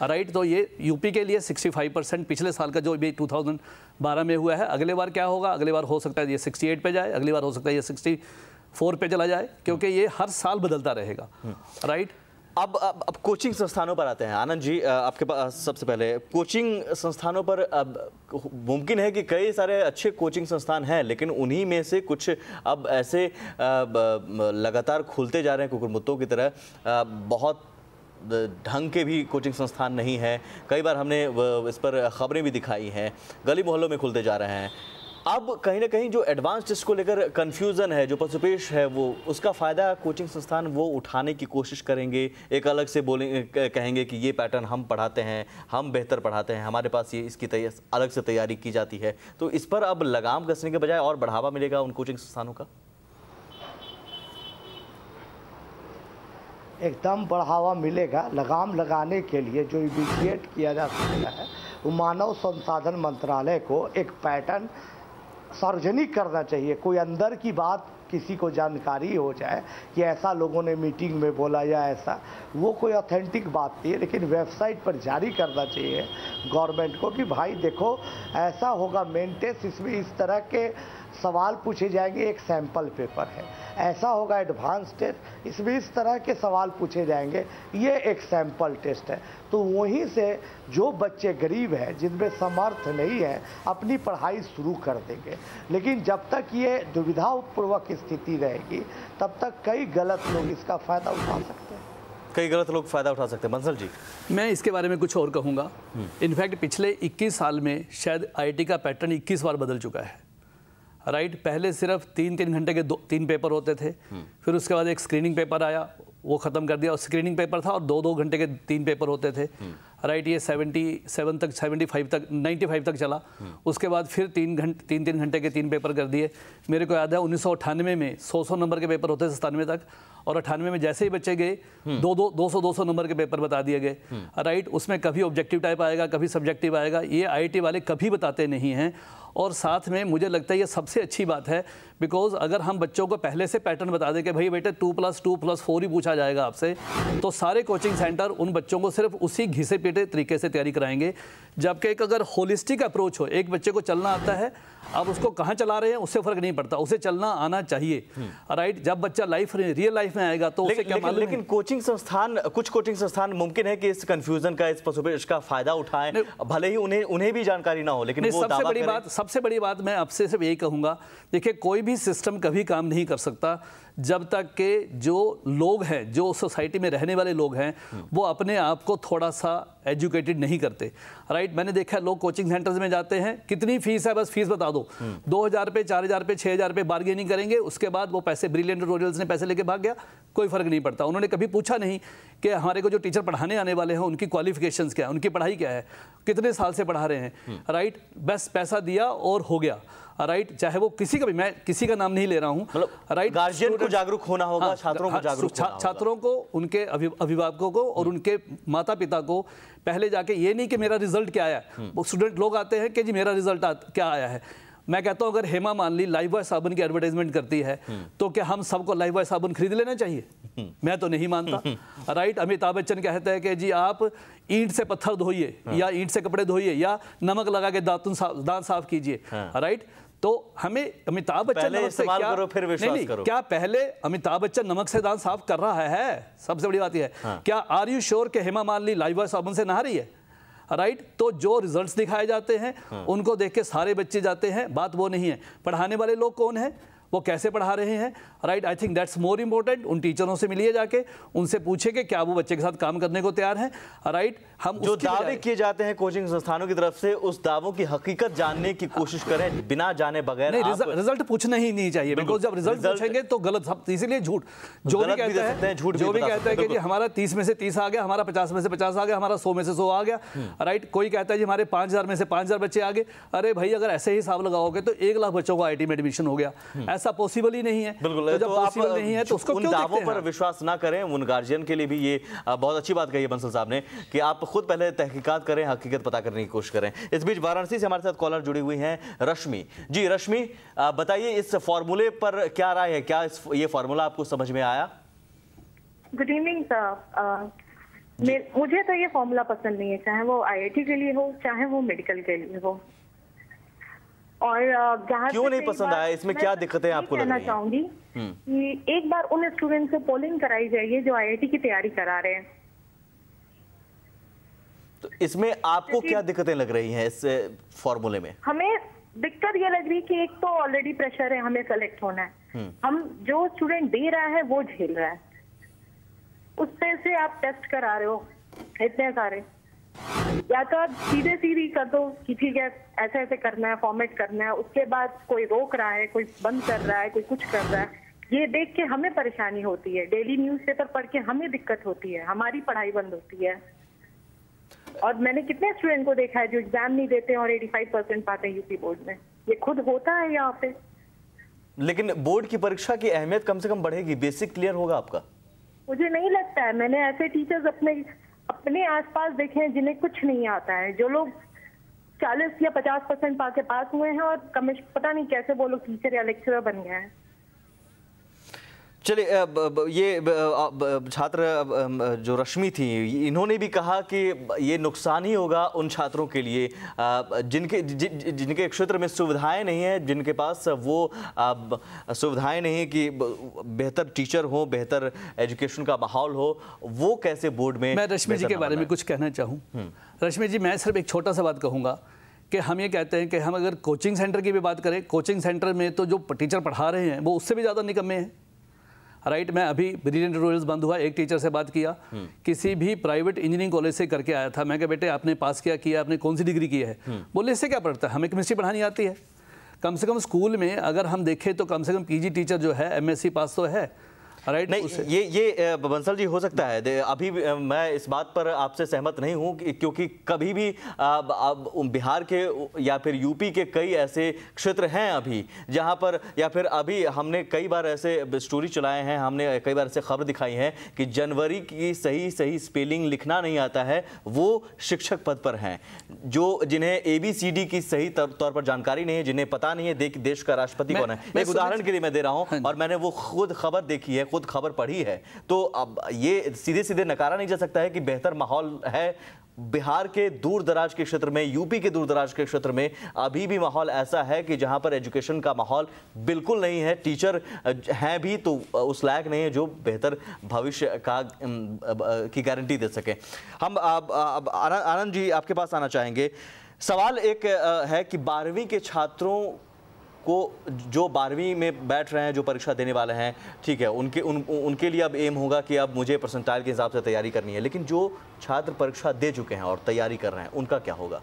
Right. तो ये UP के लिए 65% पिछले साल का जो भी 2012 में हुआ है, अगले बार क्या होगा, अगले बार हो सकता है ये 68 पे जाए, अगली बार हो सकता है ये 64 पे चला जाए, क्योंकि ये हर साल बदलता रहेगा। राइट। अब कोचिंग संस्थानों पर आते हैं। आनंद जी, आपके पास सबसे पहले कोचिंग संस्थानों पर अब मुमकिन है कि कई सारे अच्छे कोचिंग संस्थान हैं, लेकिन उन्हीं में से कुछ अब ऐसे लगातार खुलते जा रहे हैं कुकुरमुत्तों की तरह। बहुत ढंग के भी कोचिंग संस्थान नहीं है। कई बार हमने इस पर खबरें भी दिखाई हैं, गली मोहल्लों में खुलते जा रहे हैं। अब कहीं ना कहीं जो एडवांस टेस्ट को लेकर कंफ्यूजन है, जो पसुपेश है, वो उसका फ़ायदा कोचिंग संस्थान वो उठाने की कोशिश करेंगे। एक अलग से बोलेंगे, कहेंगे कि ये पैटर्न हम पढ़ाते हैं, हम बेहतर पढ़ाते हैं, हमारे पास ये इसकी अलग से तैयारी की जाती है। तो इस पर अब लगाम कसने के बजाय और बढ़ावा मिलेगा उन कोचिंग संस्थानों का। एकदम बढ़ावा मिलेगा। लगाम लगाने के लिए जो इनिशिएट किया जा सकता है, वो मानव संसाधन मंत्रालय को एक पैटर्न सार्वजनिक करना चाहिए। कोई अंदर की बात किसी को जानकारी हो जाए कि ऐसा लोगों ने मीटिंग में बोला या ऐसा, वो कोई ऑथेंटिक बात नहीं है, लेकिन वेबसाइट पर जारी करना चाहिए गवर्नमेंट को कि भाई देखो ऐसा होगा मेन टेस्ट, इसमें इस तरह के सवाल पूछे जाएंगे, एक सैंपल पेपर है। ऐसा होगा एडवांस टेस्ट, इसमें इस तरह के सवाल पूछे जाएंगे, ये एक सैंपल टेस्ट है। तो वहीं से जो बच्चे गरीब हैं, जिनमें समर्थ नहीं है, अपनी पढ़ाई शुरू कर देंगे। लेकिन जब तक ये दुविधापूर्वक स्थिति रहेगी, तब तक कई गलत लोग इसका फ़ायदा उठा सकते हैं। कई गलत लोग फ़ायदा उठा सकते हैं। बंसल जी, मैं इसके बारे में कुछ और कहूँगा। इनफैक्ट पिछले 21 साल में शायद IIT का पैटर्न 21 बार बदल चुका है। राइट। पहले सिर्फ 3-3 घंटे के 3 पेपर होते थे, फिर उसके बाद एक स्क्रीनिंग पेपर आया, वो ख़त्म कर दिया, और स्क्रीनिंग पेपर था और 2-2 घंटे के 3 पेपर होते थे। राइट। ये 77 तक, 75 तक, 95 तक चला। उसके बाद फिर 3-3 घंटे के 3 पेपर कर दिए। मेरे को याद है 1998 में 100 नंबर के पेपर होते थे 97 तक, और 98 में जैसे ही बच्चे गए 200 नंबर के पेपर बता दिए गए। राइट। उसमें कभी ऑब्जेक्टिव टाइप आएगा, कभी सब्जेक्टिव आएगा, ये IIT वाले कभी बताते नहीं हैं। और साथ में मुझे लगता है ये सबसे अच्छी बात है, बिकॉज अगर हम बच्चों को पहले से पैटर्न बता दें कि भाई बेटे 2+2+4 ही पूछा जाएगा आपसे, तो सारे कोचिंग सेंटर उन बच्चों को सिर्फ उसी घिसे पीटे तरीके से तैयारी कराएंगे। जबकि एक अगर होलिस्टिक अप्रोच हो, एक बच्चे को चलना आता है, अब उसको कहाँ चला रहे हैं उससे फर्क नहीं पड़ता, उसे चलना आना चाहिए। राइट। जब बच्चा रियल लाइफ में आएगा तो उसे क्या मालूम। लेकिन कोचिंग संस्थान, कुछ कोचिंग संस्थान मुमकिन है कि इस कंफ्यूजन का, इस पसुपेश का फायदा उठाएं, भले ही उन्हें भी जानकारी ना हो, लेकिन वो सबसे बड़ी बात मैं आपसे सिर्फ यही कहूँगा, देखिए कोई भी सिस्टम कभी काम नहीं कर सकता जब तक के जो लोग हैं, जो सोसाइटी में रहने वाले लोग हैं, वो अपने आप को थोड़ा सा एजुकेटेड नहीं करते। राइट। मैंने देखा है लोग कोचिंग सेंटर्स में जाते हैं, कितनी फीस है बस फीस बता दो, 2000 रुपये, 4000 रुपये, 6000 रुपये बार्गेनिंग करेंगे, उसके बाद वो पैसे ब्रिलियंट ट्यूटोरियल्स ने पैसे लेके भाग गया, कोई फर्क नहीं पड़ता। उन्होंने कभी पूछा नहीं कि हमारे को जो टीचर पढ़ाने आने वाले हैं उनकी क्वालिफिकेशंस क्या है, उनकी पढ़ाई क्या है, कितने साल से पढ़ा रहे हैं। राइट। बस पैसा दिया और हो गया। राइट। चाहे वो किसी का भी, मैं किसी का नाम नहीं ले रहा हूँ। राइट। गार्जियन को जागरूक होना होगा, छात्रों को जागरूक होना होगा। छात्रों को, उनके अभिभावकों को और उनके माता पिता को पहले जाके, ये नहीं कि मेरा रिजल्ट क्या आया, वो स्टूडेंट लोग आते हैं कि जी मेरा रिजल्ट क्या आया है। मैं कहता हूं अगर हेमा मालिनी लाइफ बॉय साबुन की एडवर्टाइजमेंट करती है तो क्या हम सबको लाइफ बॉय साबुन खरीद लेना चाहिए? मैं तो नहीं मानता। राइट। अमिताभ बच्चन कहते हैं कि जी आप ईंट से पत्थर धोइए या ईंट से कपड़े धोइए या नमक लगा के दांत साफ कीजिए। राइट। तो हमें अमिताभ बच्चन नमक से क्या, करो फिर विश्वास करो। क्या पहले अमिताभ बच्चन नमक से दांत साफ कर रहा है? सबसे बड़ी बात यह है, क्या आर यू श्योर कि हेमा मालिनी लाइफ बॉय साबुन से नहा रही है? राइट। तो जो रिजल्ट्स दिखाए जाते हैं उनको देख के सारे बच्चे जाते हैं, बात वो नहीं है। पढ़ाने वाले लोग कौन है, वो कैसे पढ़ा रहे हैं। Right. I think that's more important. उन टीचरों से मिलिए जाके, उनसे पूछे कि क्या वो बच्चे के साथ काम करने को तैयार हैं। राइट। हम जो दावे किए जाते हैं कोचिंग संस्थानों की तरफ से, उस दावों की हकीकत जानने की कोशिश करें बिना जाने बगैर। रिजल्ट पूछना ही नहीं चाहिए, बिकॉज जब रिजल्ट पूछेंगे तो गलत, इसीलिए झूठ जो भी कहता है कि जी हमारा 30 में से 30 आ गया, हमारा 50 में से 50 आ गया, हमारा 100 में से 100 आ गया। राइट। कोई कहता है जी हमारे 5000 में से 5000 बच्चे आ गए। अरे भाई अगर ऐसे ही हिसाब लगाओगे तो 1 लाख बच्चों को IIT में एडमिशन हो गया, ऐसा पॉसिबल ही नहीं है। बिल्कुल। तो जब पॉसिबल नहीं है तो उसको उन दावों पर विश्वास ना करें। उन गार्जियन के लिए भी ये बहुत अच्छी बात कही है बंसल साहब ने कि आप खुद पहले तहकीकात करें, हकीकत पता करने की कोशिश करें। इस बीच वाराणसी से हमारे साथ कॉलर जुड़ी हुई हैं रश्मि जी। रश्मि, बताइए इस फॉर्मूले पर क्या राय है, क्या ये फॉर्मूला आपको समझ में आया? Good evening sir. मुझे तो ये फॉर्मूला पसंद नहीं है, चाहे वो आईआईटी के लिए हो चाहे वो मेडिकल के लिए हो। और क्यों नहीं पसंद आया, इसमें क्या दिक्कतें आपको लग रही हैं? चाहूंगी कि एक बार उन स्टूडेंट से पोलिंग कराई जाइए जो आईआईटी की तैयारी करा रहे हैं। तो इसमें आपको क्या दिक्कतें लग रही हैं इस फॉर्मूले में? हमें दिक्कत ये लग रही कि एक तो ऑलरेडी प्रेशर है, हमें सेलेक्ट होना है, हम जो स्टूडेंट दे रहा है वो झेल रहा है, उससे से आप टेस्ट करा रहे हो इतने सारे। या तो आप सीधे कर दो कि ठीक है ऐसे ऐसे करना है, फॉर्मेट करना है, उसके बाद कोई रोक रहा है, कोई बंद कर रहा है, कोई कुछ कर रहा है, ये देख के हमें परेशानी होती है। डेली न्यूज़पेपर पढ़ के हमें दिक्कत होती है, हमारी पढ़ाई बंद होती है। और मैंने कितने स्टूडेंट को देखा है जो एग्जाम नहीं देते और 85% पाते हैं यूपी बोर्ड में, ये खुद होता है यहाँ पे। लेकिन बोर्ड की परीक्षा की अहमियत कम से कम बढ़ेगी, बेसिक क्लियर होगा आपका? मुझे नहीं लगता है, मैंने ऐसे टीचर्स अपने आसपास देखे हैं जिन्हें कुछ नहीं आता है, जो लोग 40 या 50% पाके पास हुए हैं और पता नहीं कैसे वो लोग टीचर या लेक्चरर बन गए हैं। चलिए, ये छात्र जो रश्मि थी, इन्होंने भी कहा कि ये नुकसान ही होगा उन छात्रों के लिए जिनके क्षेत्र में सुविधाएं नहीं है, जिनके पास वो सुविधाएं नहीं है कि बेहतर टीचर हो, बेहतर एजुकेशन का माहौल हो, वो कैसे बोर्ड में। मैं रश्मि जी के बारे में कुछ कहना चाहूँ। रश्मि जी, मैं सिर्फ एक छोटा सा बात कहूँगा कि हम ये कहते हैं कि हम अगर कोचिंग सेंटर की भी बात करें, कोचिंग सेंटर में तो जो टीचर पढ़ा रहे हैं वो उससे भी ज़्यादा निकम्मे हैं। राइट, मैं अभी ब्रिलियंट ट्यूटोरियल्स बंद हुआ, एक टीचर से बात किया, किसी भी प्राइवेट इंजीनियरिंग कॉलेज से करके आया था। मैं कहा बेटे आपने पास किया, आपने कौन सी डिग्री की है? बोले इससे क्या पढ़ता है, हमें केमिस्ट्री पढ़ानी आती है। कम से कम स्कूल में अगर हम देखें तो कम से कम पीजी टीचर जो है एमएससी पास तो है। राइट, नहीं, ये बंसल जी हो सकता है, अभी मैं इस बात पर आपसे सहमत नहीं हूं क्योंकि कभी भी बिहार के या फिर यूपी के कई ऐसे क्षेत्र हैं अभी जहां पर, या फिर अभी हमने कई बार ऐसे स्टोरी चलाए हैं, हमने कई बार ऐसे खबर दिखाई है कि जनवरी की सही स्पेलिंग लिखना नहीं आता है, वो शिक्षक पद पर हैं, जिन्हें ABCD की सही तौर पर जानकारी नहीं है, जिन्हें पता नहीं है देश का राष्ट्रपति कौन है। एक उदाहरण के लिए मैं दे रहा हूं, और मैंने वो खुद खबर देखी है, खुद खबर पढ़ी है। तो अब ये सीधे नकारा नहीं जा सकता है कि बेहतर माहौल है बिहार के दूर दराज के क्षेत्र में, यूपी के दूर दराज के क्षेत्र में अभी भी माहौल ऐसा है कि जहां पर एजुकेशन का माहौल बिल्कुल नहीं है, टीचर हैं भी तो उस लायक नहीं है जो बेहतर भविष्य की गारंटी दे सके। हम आनंद जी आपके पास आना चाहेंगे। सवाल एक है कि 12वीं के छात्रों को जो 12वीं में बैठ रहे हैं, जो परीक्षा देने वाले हैं, ठीक है, उनके लिए अब एम होगा कि अब मुझे परसेंटाइल के हिसाब से तैयारी करनी है, लेकिन जो छात्र परीक्षा दे चुके हैं और तैयारी कर रहे हैं उनका क्या होगा?